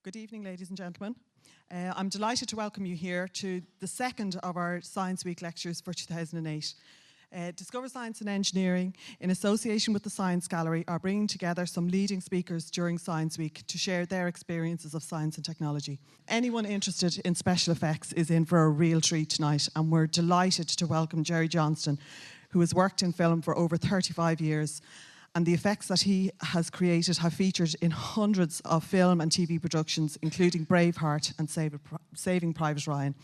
Good evening, ladies and gentlemen. I'm delighted to welcome you here to the second of our Science Week lectures for 2008. Discover Science and Engineering, in association with the Science Gallery, are bringing together some leading speakers during Science Week to share their experiences of science and technology. Anyone interested in special effects is in for a real treat tonight, and we're delighted to welcome Gerry Johnston, who has worked in film for over 35 years. And the effects that he has created have featured in hundreds of film and TV productions, including Braveheart and Saving Private Ryan.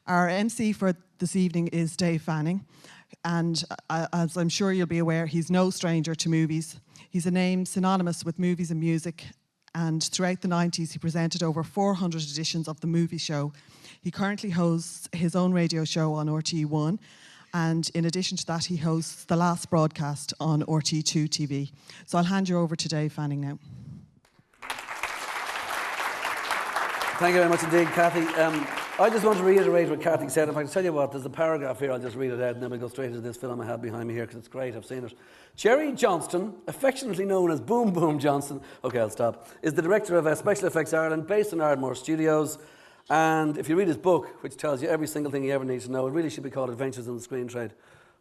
Our MC for this evening is Dave Fanning, and as I'm sure you'll be aware, he's no stranger to movies. He's a name synonymous with movies and music, and throughout the 90s he presented over 400 editions of The Movie Show. He currently hosts his own radio show on RTE1, and in addition to that, he hosts The Last Broadcast on RTE2 TV. So I'll hand you over to Dave Fanning now. Thank you very much indeed, Kathy. I just want to reiterate what Kathy said. If I can tell you what, there's a paragraph here, I'll just read it out and then we'll go straight into this film I have behind me here because it's great, I've seen it. Gerry Johnston, affectionately known as Boom Boom Johnston, okay, I'll stop, is the director of Special Effects Ireland, based in Ardmore Studios. And if you read his book, which tells you every single thing you ever need to know, it really should be called Adventures in the Screen Trade.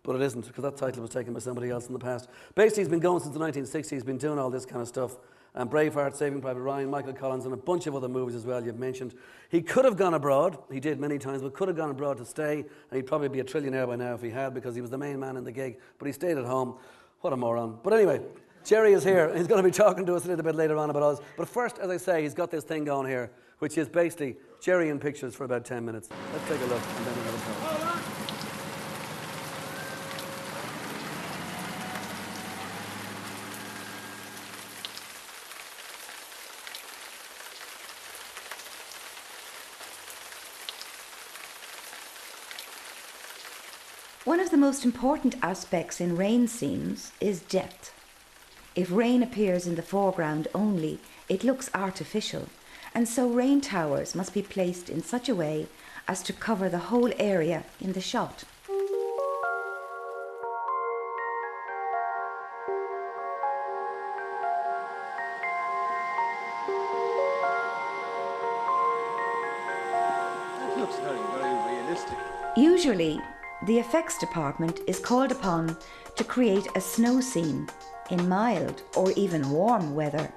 But it isn't, because that title was taken by somebody else in the past. Basically, he's been going since the 1960s, he's been doing all this kind of stuff. And Braveheart, Saving Private Ryan, Michael Collins, and a bunch of other movies as well you've mentioned. He could have gone abroad, he did many times, but could have gone abroad to stay, and he'd probably be a trillionaire by now if he had, because he was the main man in the gig, but he stayed at home. What a moron. But anyway, Gerry is here. He's going to be talking to us a little bit later on about us. But first, as I say, he's got this thing going here, which is basically Gerry in pictures for about 10 minutes. Let's take a look, and then we'll have a talk. One of the most important aspects in rain scenes is depth. If rain appears in the foreground only, it looks artificial, and so rain towers must be placed in such a way as to cover the whole area in the shot. That looks very, very realistic. Usually, the effects department is called upon to create a snow scene in mild or even warm weather.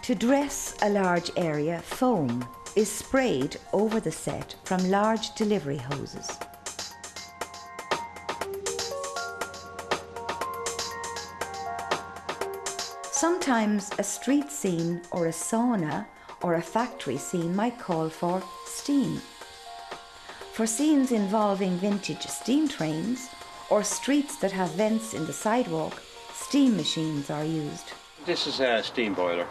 To dress a large area, foam is sprayed over the set from large delivery hoses. Sometimes a street scene or a sauna or a factory scene might call for steam. For scenes involving vintage steam trains or streets that have vents in the sidewalk, steam machines are used. This is a steam boiler.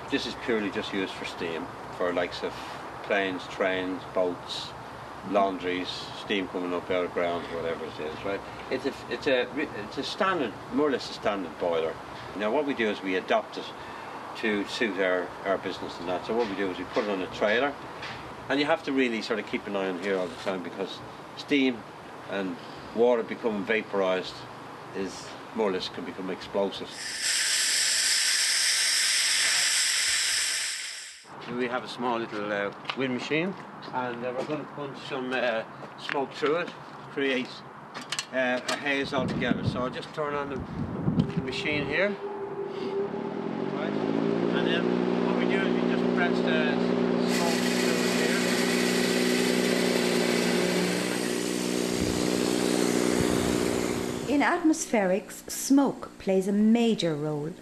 This is purely just used for steam, for likes of planes, trains, boats, laundries, steam coming up out of ground, whatever it is, right? It's a standard, more or less a standard boiler. Now what we do is we adapt it to suit our business and that. So what we do is we put it on a trailer, and you have to really sort of keep an eye on here all the time, because steam and water becoming vaporised is more or less can become explosive. We have a small little wind machine, and we're going to punch some smoke through it to create a haze altogether. So I'll just turn on the machine here, right? And then what we do is we just press the smoke through it here. In atmospherics, smoke plays a major role,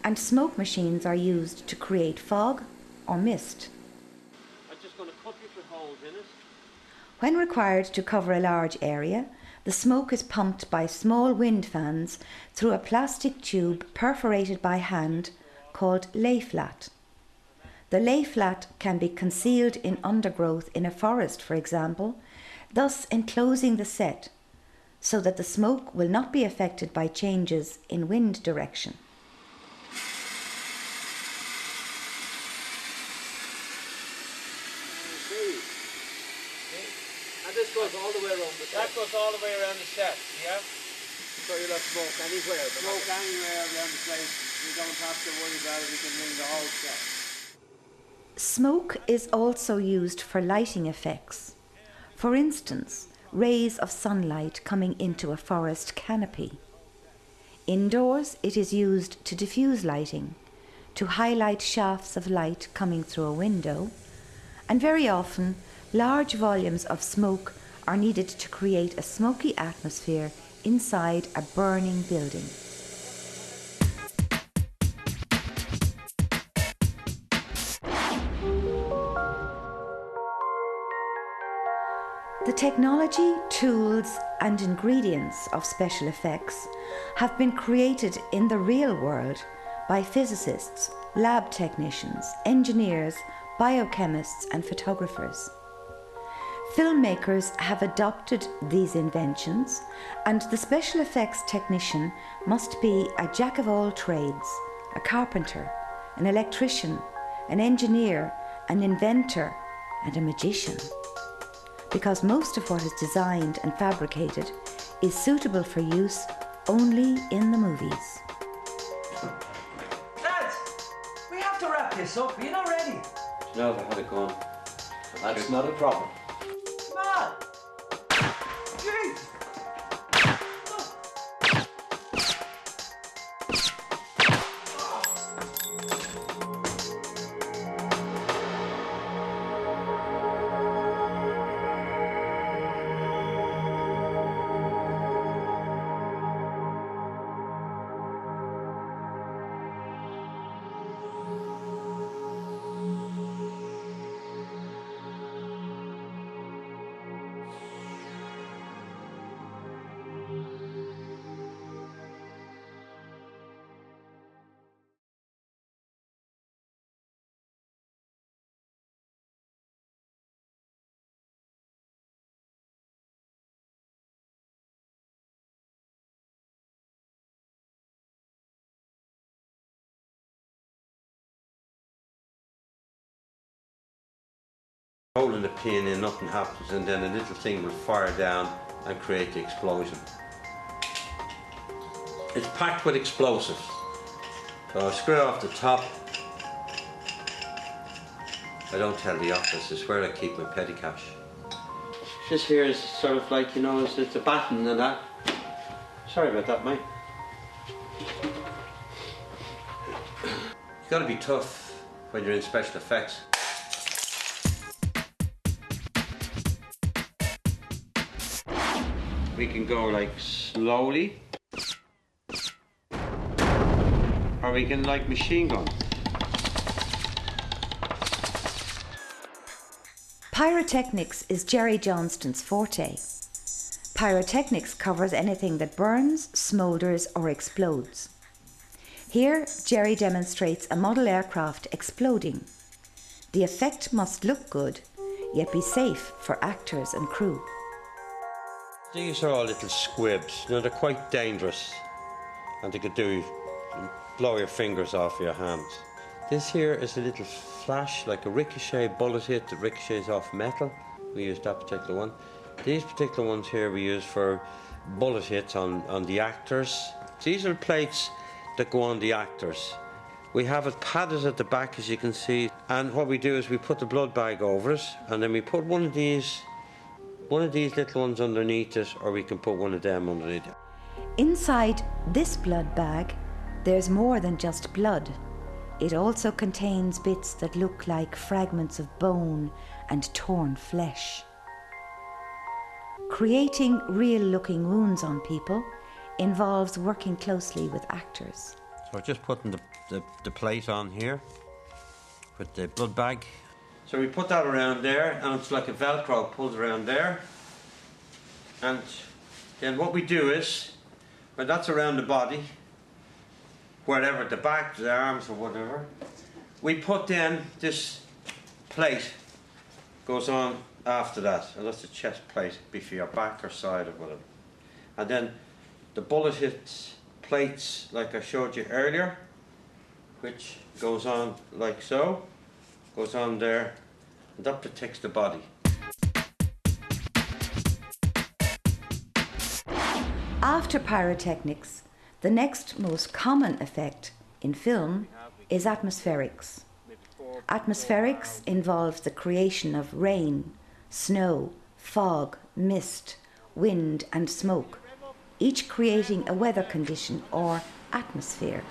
and smoke machines are used to create fog or mist. I'm just going to cut little holes in it. When required to cover a large area, the smoke is pumped by small wind fans through a plastic tube perforated by hand called lay flat. The lay flat can be concealed in undergrowth in a forest, for example, thus enclosing the set so that the smoke will not be affected by changes in wind direction. And this goes all the way around the set. That goes all the way around the set, yeah? So you'll have smoke anywhere. Smoke anywhere around the place. We don't have to worry about it. We can ring the whole shop. Smoke is also used for lighting effects. For instance, rays of sunlight coming into a forest canopy. Indoors, it is used to diffuse lighting, to highlight shafts of light coming through a window, and very often, large volumes of smoke are needed to create a smoky atmosphere inside a burning building. The technology, tools, and ingredients of special effects have been created in the real world by physicists, lab technicians, engineers, biochemists, and photographers. Filmmakers have adopted these inventions, and the special effects technician must be a jack of all trades, a carpenter, an electrician, an engineer, an inventor, and a magician. Because most of what is designed and fabricated is suitable for use only in the movies. Lads, we have to wrap this up. Are you not ready? No, they had it gone. That's not a problem. Come on! Jeez! Holding the pin in, nothing happens, and then a little thing will fire down and create the explosion. It's packed with explosives. So I screw off the top. I don't tell the office, it's where I keep my petty cash. This here is sort of like, you know, it's a baton and that. Sorry about that, mate. You've got to be tough when you're in special effects. We can go like slowly, or we can like machine gun. Pyrotechnics is Gerry Johnston's forte. Pyrotechnics covers anything that burns, smoulders, or explodes. Here, Gerry demonstrates a model aircraft exploding. The effect must look good, yet be safe for actors and crew. These are all little squibs. You know, they're quite dangerous, and they could blow your fingers off your hands. This here is a little flash, like a ricochet bullet hit that ricochets off metal. We use that particular one. These particular ones here we use for bullet hits on the actors. These are plates that go on the actors. We have it padded at the back, as you can see, and what we do is we put the blood bag over it, and then we put one of these little ones underneath it, or we can put one of them underneath it. Inside this blood bag, there's more than just blood. It also contains bits that look like fragments of bone and torn flesh. Creating real-looking wounds on people involves working closely with actors. So we're just putting the plate on here with the blood bag. So we put that around there, and it's like a Velcro pulled around there. And then what we do is, when that's around the body, wherever, the back, the arms or whatever, we put then this plate goes on after that, and that's the chest plate, be for your back or side or whatever. And then the bullet hits plates like I showed you earlier, which goes on like so, goes on there, and that protects the body. After pyrotechnics, the next most common effect in film is atmospherics. Atmospherics involves the creation of rain, snow, fog, mist, wind and smoke, each creating a weather condition or atmosphere.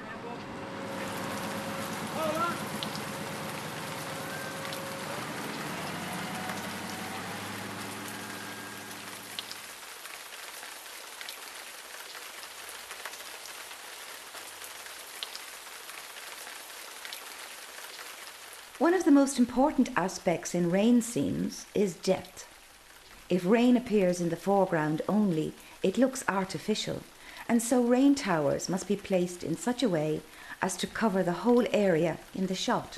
One of the most important aspects in rain scenes is depth. If rain appears in the foreground only, it looks artificial, and so rain towers must be placed in such a way as to cover the whole area in the shot.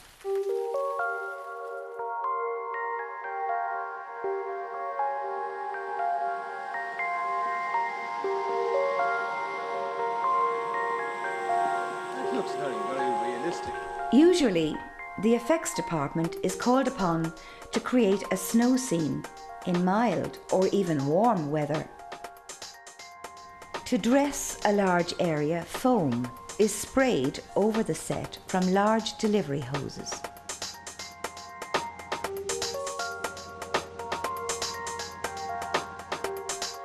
It looks very, very realistic. Usually, the effects department is called upon to create a snow scene in mild or even warm weather. To dress a large area, foam is sprayed over the set from large delivery hoses.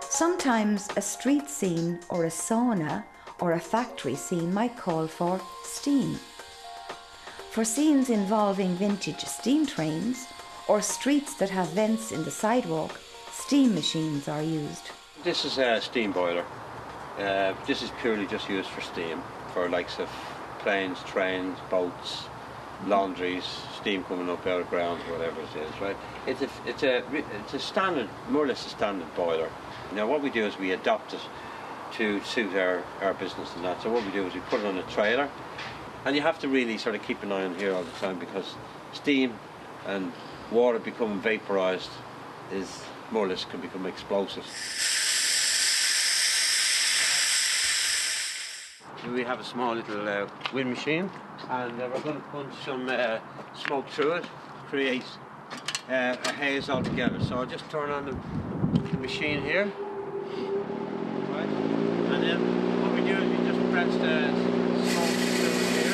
Sometimes a street scene or a sauna or a factory scene might call for steam. For scenes involving vintage steam trains or streets that have vents in the sidewalk, steam machines are used. This is a steam boiler. This is purely just used for steam, for likes of planes, trains, boats, laundries, steam coming up out of ground, whatever it is, right? It's a standard, more or less a standard boiler. Now what we do is we adapt it to suit our business and that. So what we do is we put it on a trailer, and you have to really sort of keep an eye on here all the time, because steam and water becoming vaporised is more or less can become explosive. We have a small little wind machine, and we're going to punch some smoke through it, create a haze altogether. So I'll just turn on the machine here, right? And then what we do is we just press the smoke through here.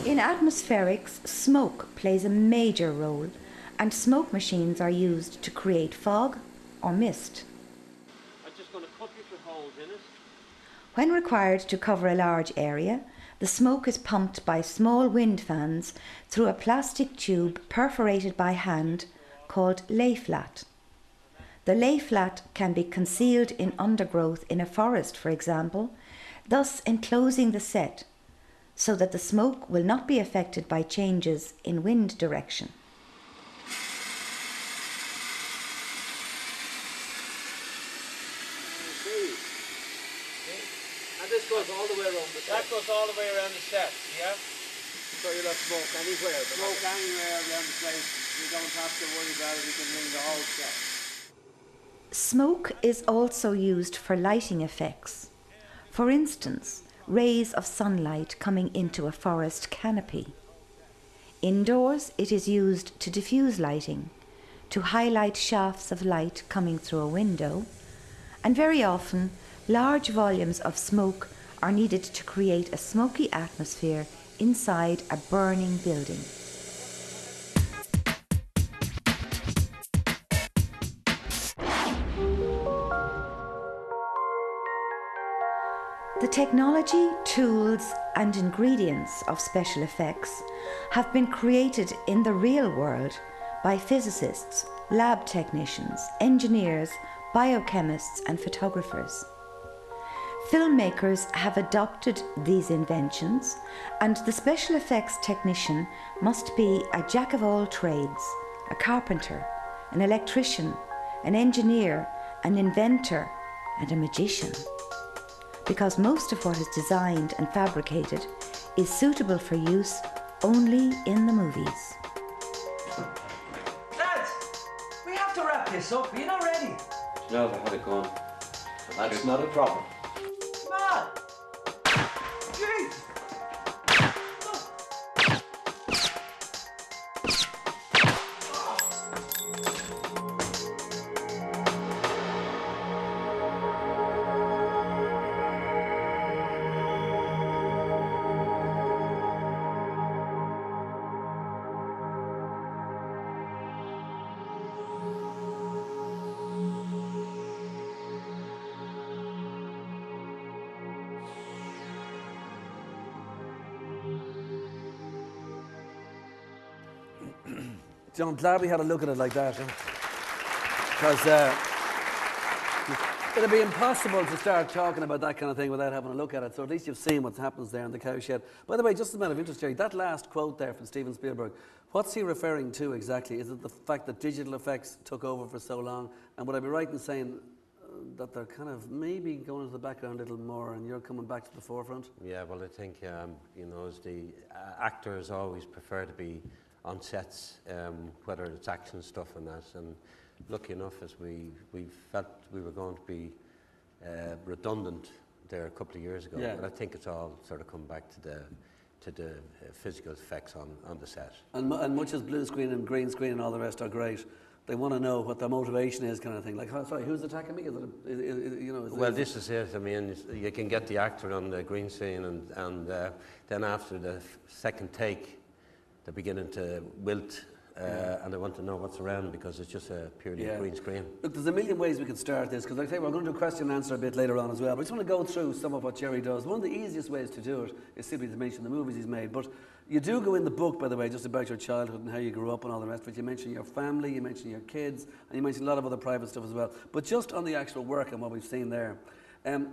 In atmospherics, smoke plays a major role, and smoke machines are used to create fog or mist. I'm just going to cut little holes in it. When required to cover a large area, the smoke is pumped by small wind fans through a plastic tube perforated by hand called lay flat. The lay flat can be concealed in undergrowth in a forest, for example, thus enclosing the set so that the smoke will not be affected by changes in wind direction. And this goes all the way around the set. That goes all the way around the set, yeah? So you'll have smoke anywhere. Smoke anywhere around the place. You don't have to worry about it, you can ring the whole set. Smoke is also used for lighting effects. For instance, rays of sunlight coming into a forest canopy. Indoors, it is used to diffuse lighting, to highlight shafts of light coming through a window, and very often, large volumes of smoke are needed to create a smoky atmosphere inside a burning building. The technology, tools and ingredients of special effects have been created in the real world by physicists, lab technicians, engineers, biochemists and photographers. Filmmakers have adopted these inventions, and the special effects technician must be a jack of all trades, a carpenter, an electrician, an engineer, an inventor and a magician. Because most of what is designed and fabricated is suitable for use only in the movies. Lads, we have to wrap this up. Are you not ready? No, I had it going. That's not a problem. Come on. Jeez. John, glad we had a look at it like that. Because it'd be impossible to start talking about that kind of thing without having a look at it. So at least you've seen what happens there in the cowshed. By the way, just a matter of interest, Jerry, that last quote there from Steven Spielberg, what's he referring to exactly? Is it the fact that digital effects took over for so long? And would I be right in saying that they're kind of maybe going into the background a little more and you're coming back to the forefront? Yeah, well, I think, as the actors always prefer to be on sets, whether it's action stuff and that. And lucky enough, as we felt we were going to be redundant there a couple of years ago, but I think it's all sort of come back to the physical effects on the set. And much as blue screen and green screen and all the rest are great, they want to know what their motivation is, kind of thing. Like, sorry, who's attacking me? This is it. I mean, you can get the actor on the green screen, and then after the second take, they're beginning to wilt, and they want to know what's around because it's just a purely green screen. Look, there's a million ways we could start this, because like I say, we're going to do question and answer a bit later on as well. But I just want to go through some of what Gerry does. One of the easiest ways to do it is simply to mention the movies he's made. But you do go in the book, by the way, just about your childhood and how you grew up and all the rest of it. You mention your family, you mention your kids, and you mention a lot of other private stuff as well. But just on the actual work and what we've seen there,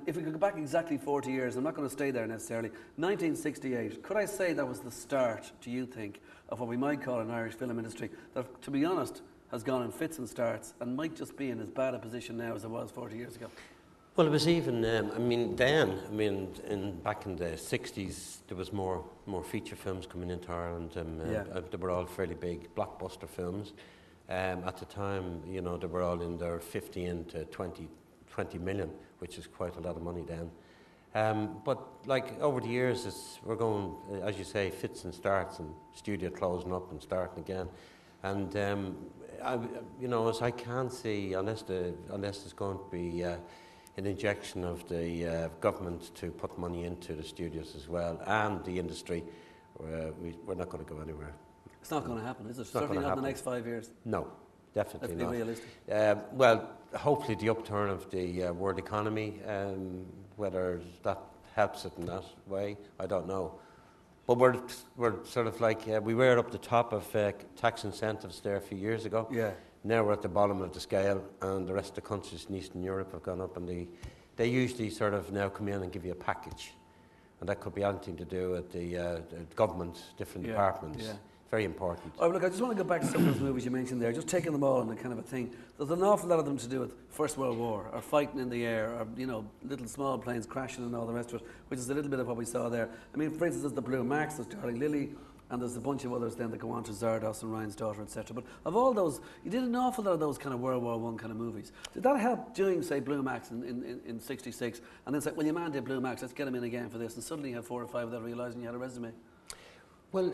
if we could go back exactly 40 years, I'm not going to stay there necessarily, 1968, could I say that was the start, do you think, of what we might call an Irish film industry that, to be honest, has gone in fits and starts and might just be in as bad a position now as it was 40 years ago? Well, it was even, back in the 60s, there was more feature films coming into Ireland. They were all fairly big blockbuster films. At the time, they were all in their 15 to 20 million, which is quite a lot of money then. But like over the years, we're going, as you say, fits and starts, and studio closing up and starting again. And as I can't see, unless there's going to be an injection of the government to put money into the studios as well and the industry, we're not going to go anywhere. It's not going to happen, is it? Certainly not in the next 5 years. No, definitely not. Let's be realistic. Well, hopefully the upturn of the world economy, whether that helps it in that way, I don't know. But we're sort of like, we were up the top of tax incentives there a few years ago. Yeah. Now we're at the bottom of the scale, and the rest of the countries in Eastern Europe have gone up, and they usually sort of now come in and give you a package. And that could be anything to do with the government, different departments. Yeah. Very important. Oh, look, I just want to go back to some of those movies you mentioned there, just taking them all and the kind of a thing. There's an awful lot of them to do with First World War, or fighting in the air, or, little small planes crashing and all the rest of it, which is a little bit of what we saw there. I mean, for instance, there's the Blue Max, there's Darling Lily, and there's a bunch of others then that go on to Zardos and Ryan's Daughter, etc. But of all those, you did an awful lot of those kind of World War I kind of movies. Did that help doing, say, Blue Max in 66, and then say, well, your man did Blue Max, let's get him in again for this, and suddenly you had 4 or 5 without realising you had a resume? Well,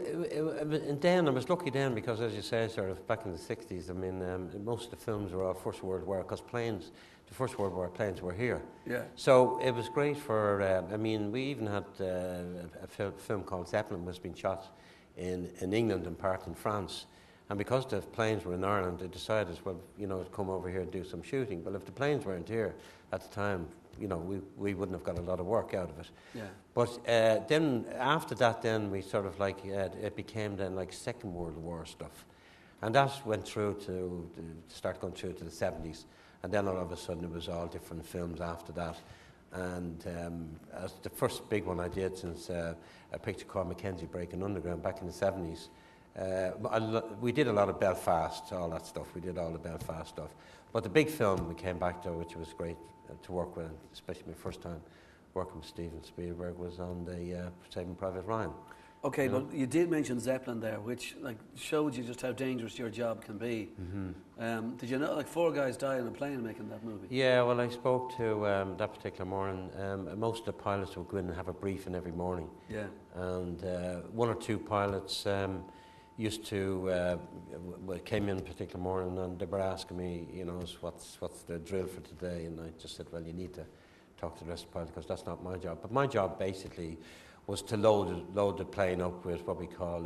then I was lucky then because, as you say, sort of back in the 60s, I mean, most of the films were all First World War, because the First World War planes were here. Yeah. So it was great for, we even had a film called Zeppelin was being shot in England and part in France. And because the planes were in Ireland, they decided, to come over here and do some shooting. But if the planes weren't here at the time, we wouldn't have got a lot of work out of it. Yeah. But then after that, then we sort of like, it became then like Second World War stuff. And that went through start going through to the 70s. And then all of a sudden it was all different films after that. And as the first big one I did since a picture called Mackenzie Breaking Underground back in the 70s, we did a lot of Belfast, all that stuff. We did all the Belfast stuff. But the big film we came back to, which was great to work with, especially my first time working with Steven Spielberg, was on the Saving Private Ryan. Okay, but you did mention Zeppelin there, which showed you just how dangerous your job can be. Mm-hmm. Did you know, 4 guys died on a plane making that movie? Yeah, well, I spoke to that particular morning. Most of the pilots would go in and have a briefing every morning. Yeah. And 1 or 2 pilots used to came in a particular morning, and they were asking me, what's the drill for today? And I just said, well, you need to talk to the rest of the pilots because that's not my job. But my job basically was to load the plane up with what we call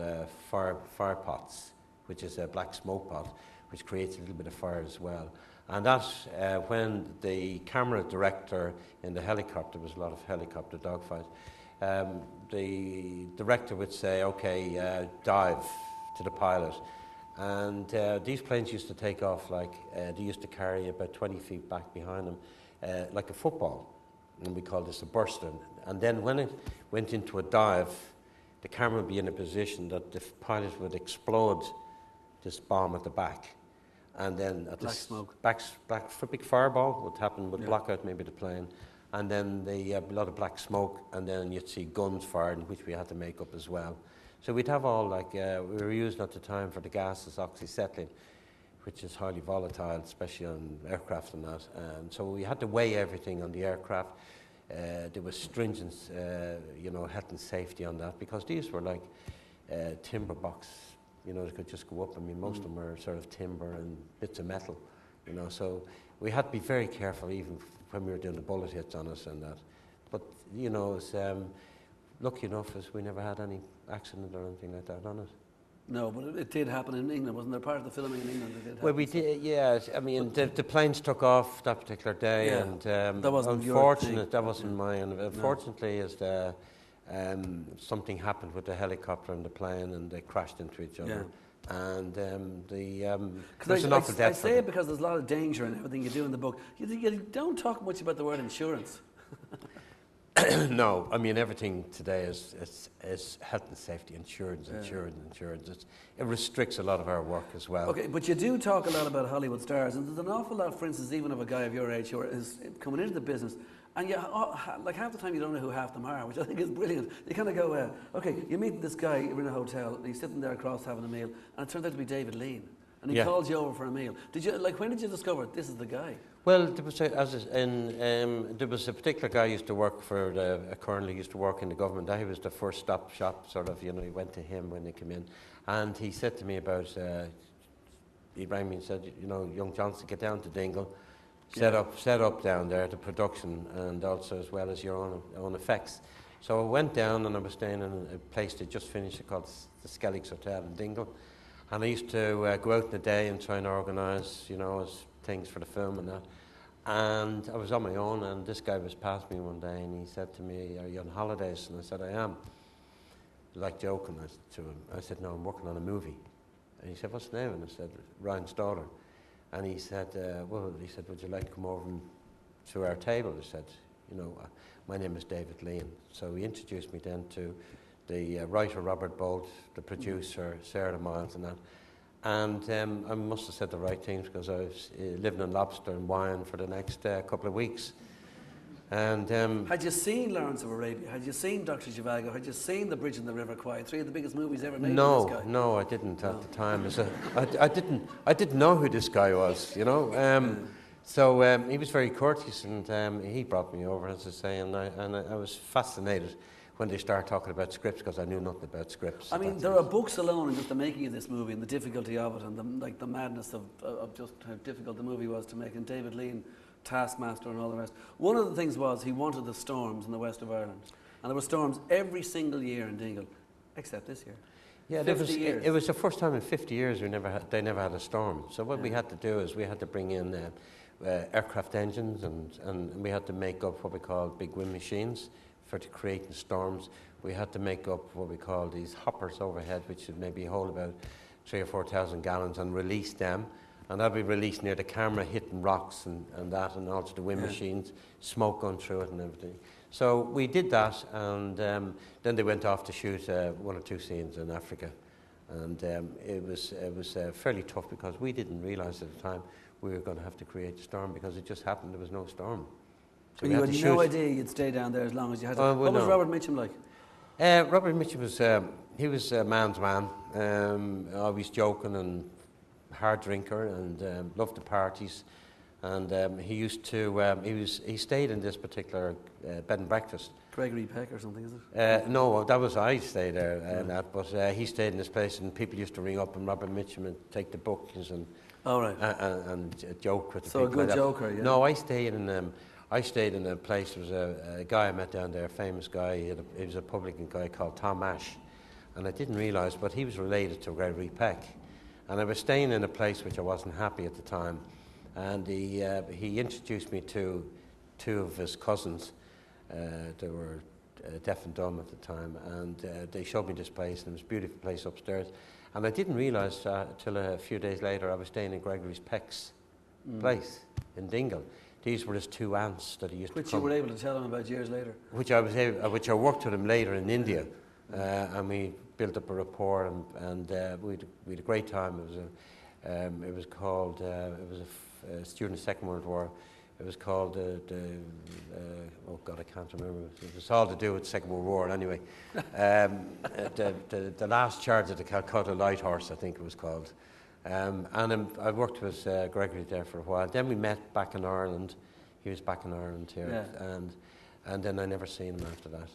fire pots, which is a black smoke pot, which creates a little bit of fire as well. And that's when the camera director in the helicopter, there was a lot of helicopter dogfights, the director would say, okay, dive to the pilot. And these planes used to take off like, they used to carry about 20 feet back behind them, like a football. And we called this a burster. And then when it went into a dive, the camera would be in a position that the pilot would explode this bomb at the back. And then at Black the smoke. black big fireball would happen, would block out maybe the plane. And then a lot of black smoke, and then you'd see guns fired, which we had to make up as well. So we'd have all, like, we were using at the time for the gases oxyacetylene, which is highly volatile, especially on aircraft and that. And so we had to weigh everything on the aircraft. There was stringent, health and safety on that, because these were like timber box, they could just go up. I mean, most of them were sort of timber and bits of metal, so we had to be very careful even when we were doing the bullet hits on us and that. But, it's lucky enough as we never had any accident or anything like that on it. No, but it did happen in England, wasn't there? Part of the filming in England, it did happen. Well, we did, yeah. I mean, the planes took off that particular day, Yeah, and that wasn't your unfortunate. thing. That wasn't mine. Unfortunately, is something happened with the helicopter and the plane, and they crashed into each other. And there's an awful death. I say it because there's a lot of danger in everything you do in the book. You don't talk much about the word insurance. No, I mean, everything today is health and safety, insurance. It restricts a lot of our work as well. Okay, but you do talk a lot about Hollywood stars, and there's an awful lot, for instance, even of a guy of your age who is coming into the business, and like half the time you don't know who half them are, which I think is brilliant. You kind of go, okay, you meet this guy, you're in a hotel, and he's sitting there across having a meal, and it turns out to be David Lean, and he calls you over for a meal. When did you discover this is the guy? Well, there was a particular guy who used to work for currently used to work in the government. He was the first stop shop, sort of. He went to him when they came in, and he said to me about. He rang me and said, young Johnston, get down to Dingle, set up down there the production, and also as well as your own effects. So I went down, and I was staying in a place they just finished called the Skelligs Hotel in Dingle, and I used to go out in the day and try and organise, things for the film and that. And I was on my own, and this guy was past me one day, and he said to me, "Are you on holidays?" And I said, "I am." Like joking to him. I said, "No, I'm working on a movie." And he said, "What's the name?" And I said, "Ryan's Daughter." And he said, "Would you like to come over to our table?" I said, "My name is David Lean." So he introduced me then to the writer Robert Bolt, the producer Sarah Miles and that. And I must have said the right things, because I was living on lobster and wine for the next couple of weeks. And had you seen Lawrence of Arabia? Had you seen Dr. Zhivago? Had you seen The Bridge in the River Kwai? 3 of the biggest movies ever made. No, I didn't at the time. I didn't know who this guy was, So he was very courteous, and he brought me over, as I say, and I was fascinated when they started talking about scripts, because I knew nothing about scripts. I mean, there are books alone in just the making of this movie and the difficulty of it, and the madness of just how difficult the movie was to make, and David Lean, Taskmaster and all the rest. One of the things was he wanted the storms in the west of Ireland, and there were storms every single year in Dingle, except this year. Yeah, it was the first time in 50 years they never had a storm. So what we had to do is we had to bring in aircraft engines, and we had to make up what we call big wind machines for creating storms. We had to make up what we call these hoppers overhead, which would maybe hold about 3,000 or 4,000 gallons, and release them. And that would be released near the camera, hitting rocks and that, and also the wind machines, smoke going through it and everything. So we did that, and then they went off to shoot 1 or 2 scenes in Africa. And it was fairly tough, because we didn't realise at the time we were going to have to create a storm, because it just happened there was no storm. So you had no idea you'd stay down there as long as you had to. What was Robert Mitchum like? Robert Mitchum was he was a man's man, always joking and hard drinker, and loved the parties. And he used to he stayed in this particular bed and breakfast. Gregory Peck or something, is it? No, that was I stayed there and that, but he stayed in this place, and people used to ring up and Robert Mitchum and take the bookings and joke with the people. So a good joker, yeah. No, I stayed in a place. There was a guy I met down there, a famous guy. He was a publican guy called Tom Ash, and I didn't realise, but he was related to Gregory Peck. And I was staying in a place which I wasn't happy at the time, and he introduced me to 2 of his cousins. They were deaf and dumb at the time, and they showed me this place, and it was a beautiful place upstairs. And I didn't realise till a few days later I was staying in Gregory's Peck's place in Dingle. These were his two aunts that he used to come. Which you were able to tell him about years later. Which I worked with him later in India, and we built up a rapport, and we had a great time. It was called. It was a student of the Second World War. It was called oh God, I can't remember. It was all to do with the Second World War. Anyway, the last charge of the Calcutta Light Horse, I think it was called. And I worked with Gregory there for a while. Then we met back in Ireland. He was back in Ireland here, and then I never seen him after that.